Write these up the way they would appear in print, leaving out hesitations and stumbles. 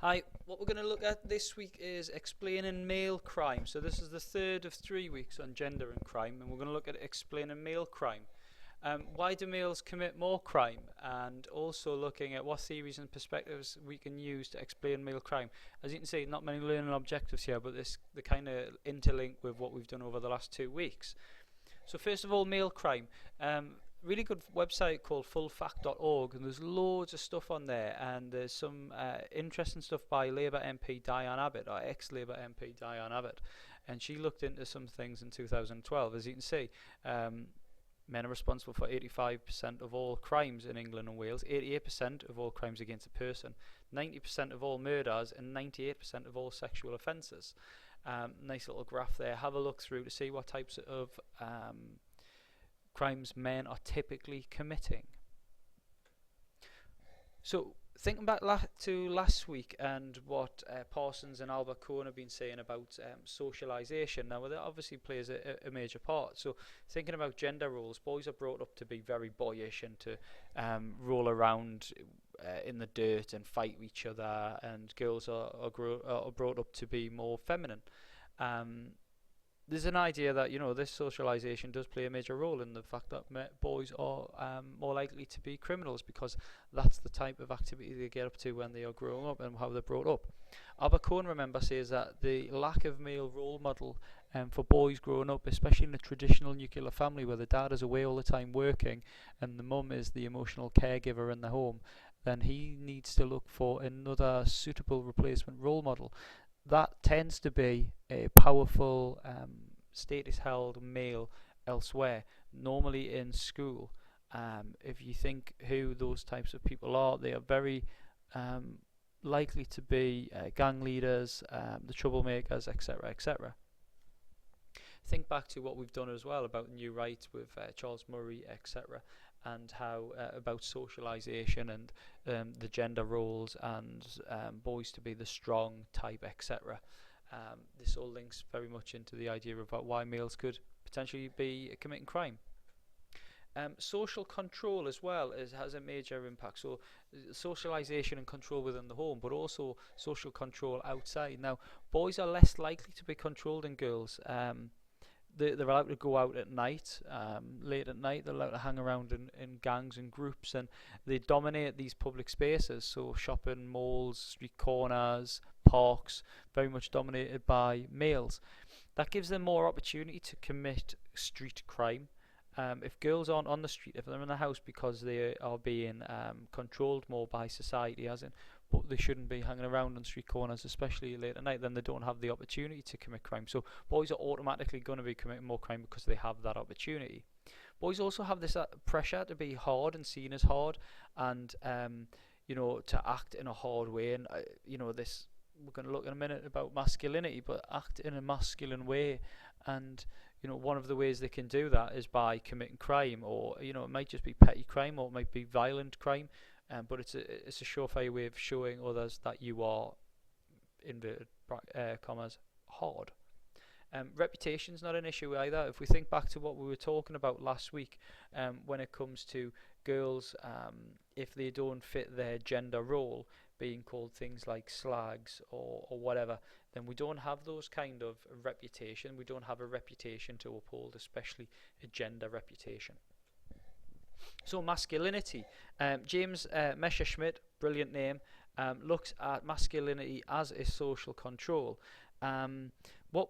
Hi, what we're going to look at this week is explaining male crime. So this is the third of 3 weeks on gender and crime, and we're going to look at explaining male crime. Why do males commit more crime? And also looking at what theories and perspectives we can use to explain male crime. As you can see, not many learning objectives here, but they kind of interlink with what we've done over the last 2 weeks. So first of all, male crime. Really good website called fullfact.org, and there's loads of stuff on there, and there's some interesting stuff by Labour MP Diane Abbott, or ex-Labour MP Diane Abbott, and she looked into some things in 2012. As you can see, men are responsible for 85% of all crimes in England and Wales, 88% of all crimes against a person, 90% of all murders, and 98% of all sexual offences. Nice little graph there. Have a look through to see what types of crimes men are typically committing. So thinking back to last week and what Parsons and Albert Cohen have been saying about socialisation, now that obviously plays a major part. So thinking about gender roles, boys are brought up to be very boyish and to roll around in the dirt and fight each other, and girls are brought up to be more feminine. There's an idea that, this socialisation does play a major role in the fact that boys are more likely to be criminals, because that's the type of activity they get up to when they are growing up and how they're brought up. Albert Cohen, remember, says that the lack of male role model for boys growing up, especially in a traditional nuclear family where the dad is away all the time working and the mum is the emotional caregiver in the home, then he needs to look for another suitable replacement role model. That tends to be a powerful, status-held male elsewhere, normally in school. If you think who those types of people are, they are very likely to be gang leaders, the troublemakers, etc., etc. Think back to what we've done as well about new rights with Charles Murray, etc., and how about socialisation and the gender roles and boys to be the strong type, etc. This all links very much into the idea about why males could potentially be committing crime. Social control as well has a major impact. So socialisation and control within the home, but also social control outside. Now, boys are less likely to be controlled than girls. They're allowed to go out at night, late at night. They're allowed to hang around in gangs and groups, and they dominate these public spaces. So shopping malls, street corners, parks, very much dominated by males. That gives them more opportunity to commit street crime. If girls aren't on the street, if they're in the house because they are being controlled more by society, as in, but they shouldn't be hanging around on street corners, especially late at night, then they don't have the opportunity to commit crime. So boys are automatically going to be committing more crime because they have that opportunity. Boys also have this pressure to be hard and seen as hard, and to act in a hard way. And this, we're going to look in a minute about masculinity, but act in a masculine way. And one of the ways they can do that is by committing crime, or it might just be petty crime, or it might be violent crime. But it's a surefire way of showing others that you are, inverted commas, hard. Reputation's not an issue either. If we think back to what we were talking about last week, when it comes to girls, if they don't fit their gender role, being called things like slags or whatever, then we don't have those kind of reputation. We don't have a reputation to uphold, especially a gender reputation. So masculinity. James Messerschmidt, brilliant name, looks at masculinity as a social control. What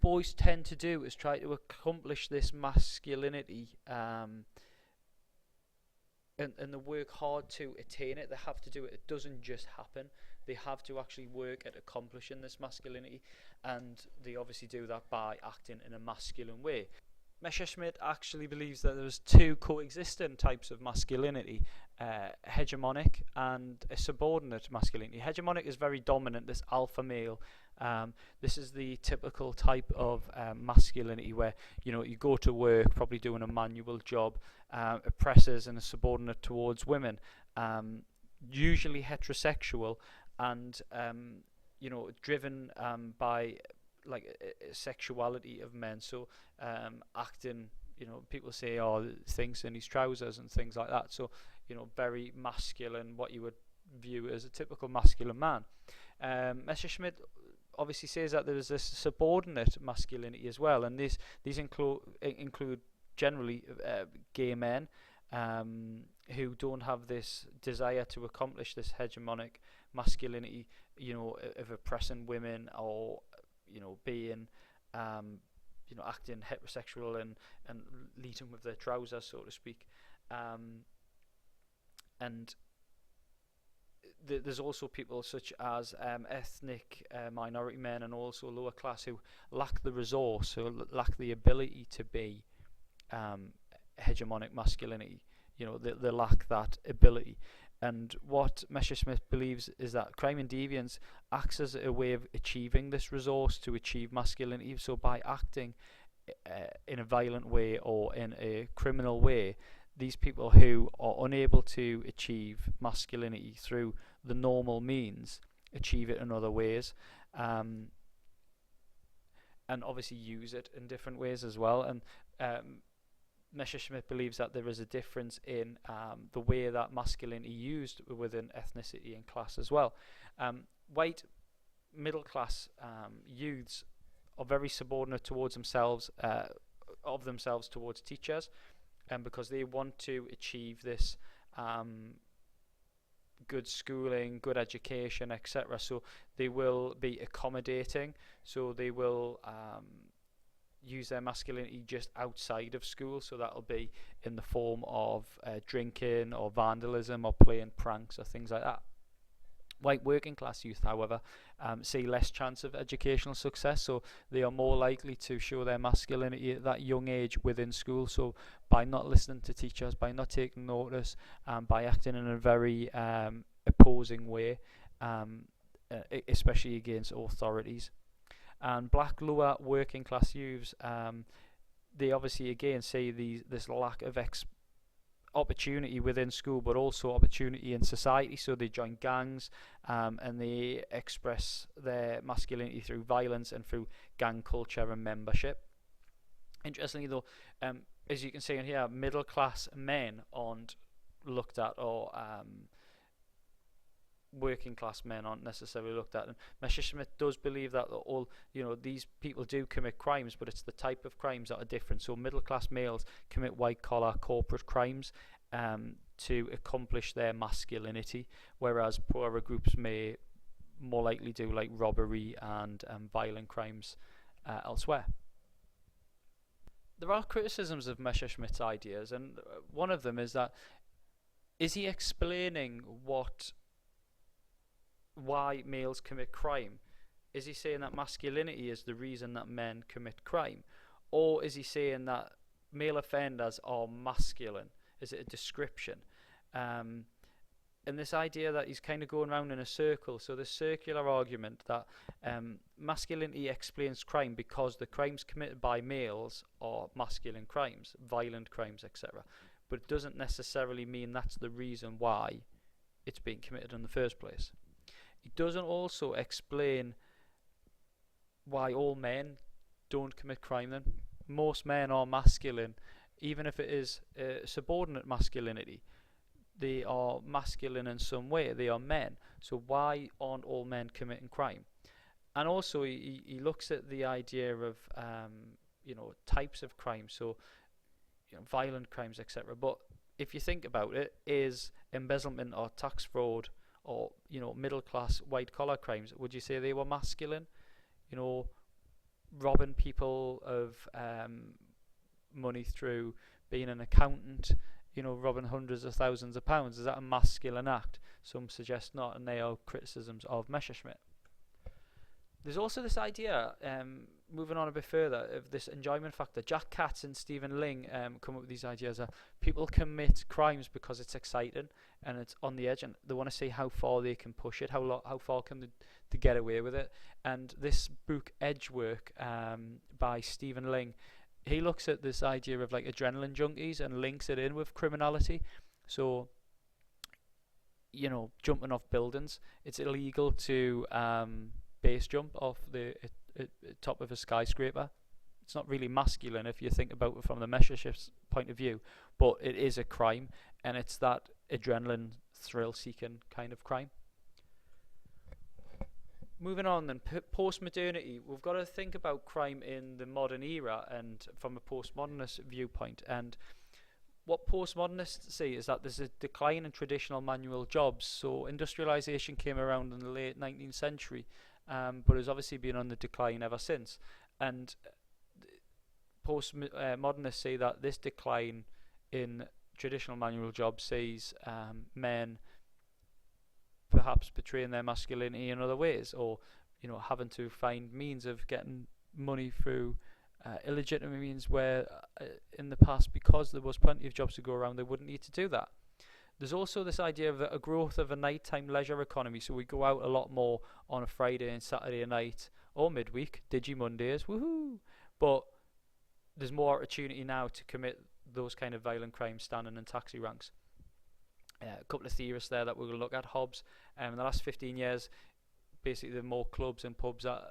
boys tend to do is try to accomplish this masculinity, and they work hard to attain it. They have to do it. It doesn't just happen. They have to actually work at accomplishing this masculinity, and they obviously do that by acting in a masculine way. Messerschmidt actually believes that there's two coexisting types of masculinity, hegemonic and a subordinate masculinity. Hegemonic is very dominant, this alpha male. This is the typical type of masculinity where you go to work, probably doing a manual job, oppressors and a subordinate towards women, usually heterosexual, and driven by sexuality of men. So acting, people say, oh, things in his trousers and things like that. So very masculine, what you would view as a typical masculine man. Messerschmidt obviously says that there is this subordinate masculinity as well, and these include generally gay men who don't have this desire to accomplish this hegemonic masculinity, of oppressing women, or being acting heterosexual and leading with their trousers, so to speak. And there's also people such as ethnic minority men and also lower class who lack the resource, who lack the ability to be hegemonic masculinity. They lack that ability. And what Messerschmidt believes is that crime and deviance acts as a way of achieving this resource to achieve masculinity. So by acting in a violent way or in a criminal way, these people who are unable to achieve masculinity through the normal means achieve it in other ways, and obviously use it in different ways as well. And Messerschmidt believes that there is a difference in the way that masculinity used within ethnicity and class as well. White middle class youths are very subordinate towards themselves, towards teachers, because they want to achieve this good schooling, good education, etc. So they will be accommodating. So they will use their masculinity just outside of school. So that'll be in the form of drinking or vandalism or playing pranks or things like that. White working class youth, however, see less chance of educational success, so they are more likely to show their masculinity at that young age within school. So by not listening to teachers, by not taking notice, by acting in a very opposing way, especially against authorities. And black lower working class youths, they obviously again see this lack of opportunity within school, but also opportunity in society. So they join gangs, and they express their masculinity through violence and through gang culture and membership. Interestingly though, as you can see in here, middle class men aren't looked at, or working class men aren't necessarily looked at. And Messerschmidt does believe that all these people do commit crimes, but it's the type of crimes that are different. So middle class males commit white collar corporate crimes to accomplish their masculinity, whereas poorer groups may more likely do like robbery and violent crimes elsewhere. There are criticisms of Messerschmidt's ideas, and one of them is that, is he explaining why males commit crime? Is he saying that masculinity is the reason that men commit crime? Or is he saying that male offenders are masculine? Is it a description? And this idea that he's kind of going around in a circle, so this circular argument that masculinity explains crime because the crimes committed by males are masculine crimes, violent crimes, etc. But it doesn't necessarily mean that's the reason why it's being committed in the first place. It doesn't also explain why all men don't commit crime then. Most men are masculine, even if it is subordinate masculinity. They are masculine in some way, they are men. So why aren't all men committing crime? And also he looks at the idea of types of crime, so violent crimes, etc. But if you think about it, is embezzlement or tax fraud or middle class white collar crimes, would you say they were masculine? Robbing people of money through being an accountant, robbing hundreds of thousands of pounds, is that a masculine act? Some suggest not, and they are criticisms of Messerschmidt. There's also this idea, moving on a bit further, of this enjoyment factor. Jack Katz and Stephen Lyng come up with these ideas that people commit crimes because it's exciting and it's on the edge, and they want to see how far they can push it, how far can they get away with it. And this book Edge Work by Stephen Lyng, he looks at this idea of like adrenaline junkies and links it in with criminality. So jumping off buildings, it's illegal to base jump off the top of a skyscraper. It's not really masculine if you think about it from the Messerschmitt's point of view, but it is a crime, and it's that adrenaline thrill-seeking kind of crime. Moving on then, post-modernity, we've got to think about crime in the modern era and from a postmodernist viewpoint. And what postmodernists see is that there's a decline in traditional manual jobs. So industrialization came around in the late 19th century, but has obviously been on the decline ever since. And postmodernists say that this decline in traditional manual jobs sees men perhaps betraying their masculinity in other ways, or having to find means of getting money through illegitimate means, where in the past, because there was plenty of jobs to go around, they wouldn't need to do that. There's also this idea of a growth of a nighttime leisure economy, so we go out a lot more on a Friday and Saturday night or midweek, Digi Mondays, woohoo! But there's more opportunity now to commit those kind of violent crimes standing in taxi ranks. A couple of theorists there that we're going to look at. Hobbes, in the last 15 years, basically the more clubs and pubs that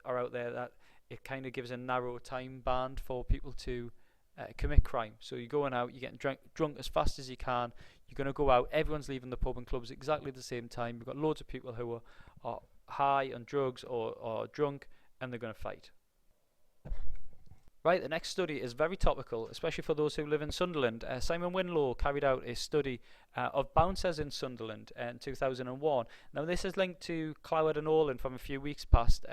are out there, that it kind of gives a narrow time band for people to commit crime. So you're going out, you're getting drunk as fast as you can, you're going to go out, everyone's leaving the pub and clubs at exactly the same time. You've got loads of people who are high on drugs or drunk, and they're going to fight. Right, the next study is very topical, especially for those who live in Sunderland. Simon Winlow carried out a study of bouncers in Sunderland in 2001. Now, this is linked to Cloward and Ohlin from a few weeks past,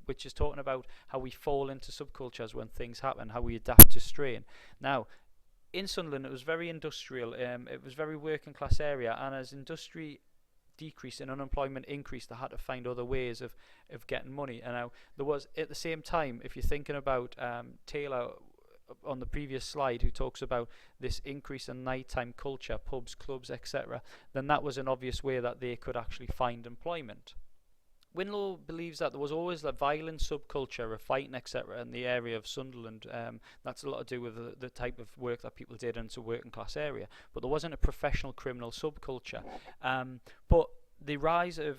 which is talking about how we fall into subcultures when things happen, how we adapt to strain. Now, in Sunderland, it was very industrial. It was very working class area, and as industry decrease and unemployment increased, they had to find other ways of getting money. And now there was, at the same time, if you're thinking about Taylor on the previous slide, who talks about this increase in nighttime culture, pubs, clubs, etc., then that was an obvious way that they could actually find employment. Winlow believes that there was always a violent subculture of fighting, etc., in the area of Sunderland. That's a lot to do with the type of work that people did in a working class area. But there wasn't a professional criminal subculture. But the rise of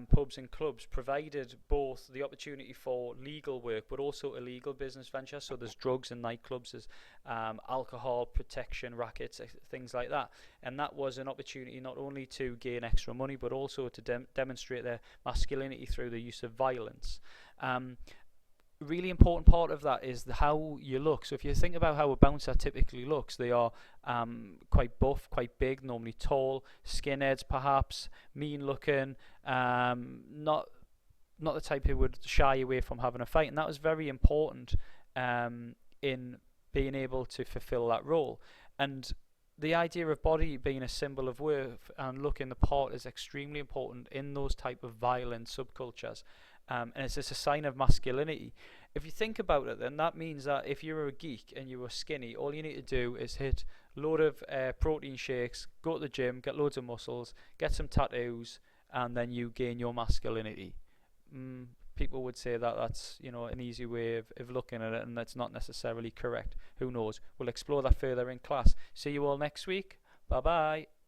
pubs and clubs provided both the opportunity for legal work but also illegal business ventures. So there's drugs in nightclubs, there's alcohol, protection, rackets, things like that. And that was an opportunity not only to gain extra money but also to demonstrate their masculinity through the use of violence. Really important part of that is how you look. So if you think about how a bouncer typically looks, they are quite buff, quite big, normally tall, skinheads perhaps, mean looking, not the type who would shy away from having a fight. And that was very important in being able to fulfill that role. And the idea of body being a symbol of worth and looking the part is extremely important in those type of violent subcultures. And it's just a sign of masculinity. If you think about it, then that means that if you're a geek and you were skinny, all you need to do is hit a load of protein shakes, go to the gym, get loads of muscles, get some tattoos, and then you gain your masculinity. People would say that that's an easy way of looking at it, and that's not necessarily correct. Who knows? We'll explore that further in class. See you all next week. Bye bye.